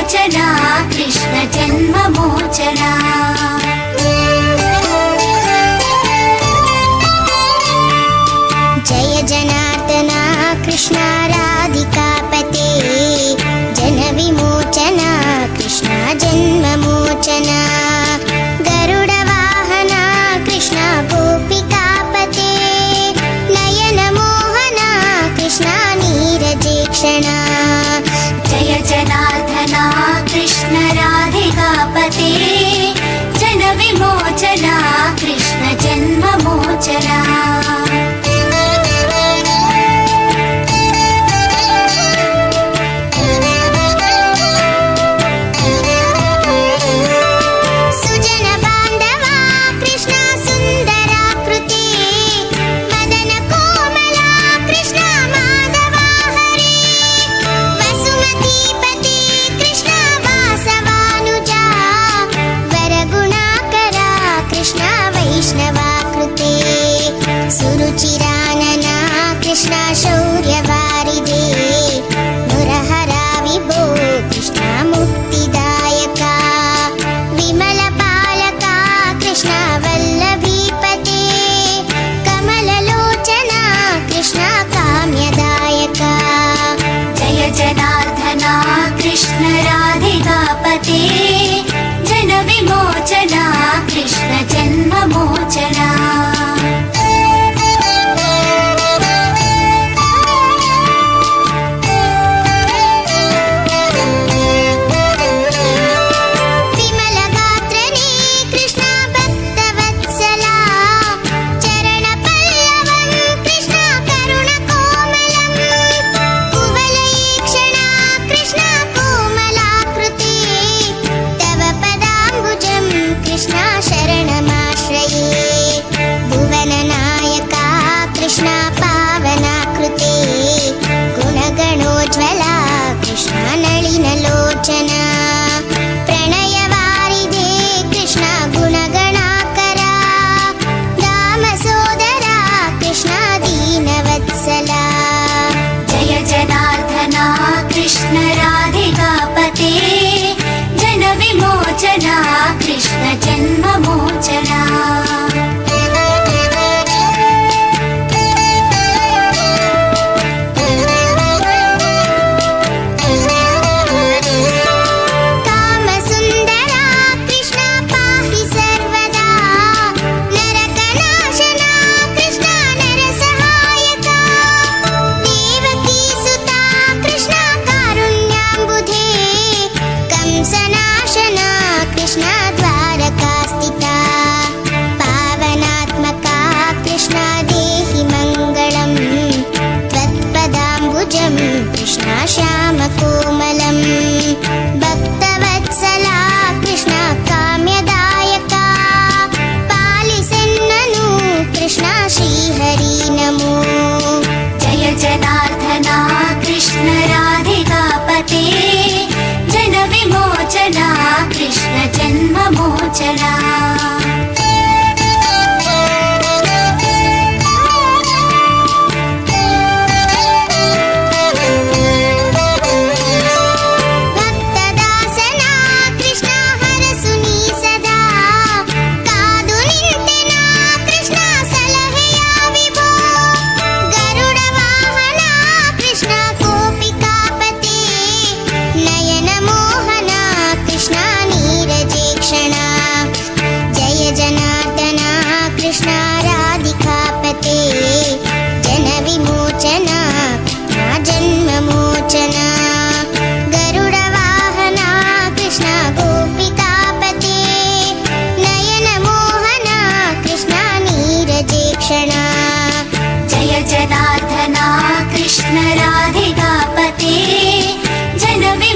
विमोचना कृष्ण जन्ममोचना जय जनार्दना कृष्ण राधिकापते जन विमोचना कृष्ण जन्ममोचना गरुड वाहना कृष्ण गोपिकापते नयन मोहना कृष्ण नीरजेक्षणा जय जनार्दना कृष्ण राधिकापते जन विमोचना कृष्ण जन्ममोचना सुरुचिरानना कृष्ण शौर्यवारिधे मुरहरा विभो कृष्ण मुक्तिदायका विमलपालका कृष्ण वल्लभीपते कमललोचना कृष्ण काम्यदायका जय जनार्दना कृष्ण राधिकापते जन विमोचना कृष्ण जन्ममोचना कृष्ण पावनाकृते गुणगणोज्ज्वला कृष्ण नलिनलोचना प्रणयवारिधे कृष्ण गुणगणाकरा दामसोदरा कृष्ण दीनवत्सला जय जनार्दना कृष्ण राधिकापते जन विमोचना कृष्ण जन्ममोचना कृष्ण श्यामकोमलं भक्तवत्सला कृष्ण काम्यदायका पालिसेन्ननु कृष्ण श्रीहरि नमो जय जनार्दना कृष्ण राधिकापते जन विमोचना कृष्ण जन्ममोचना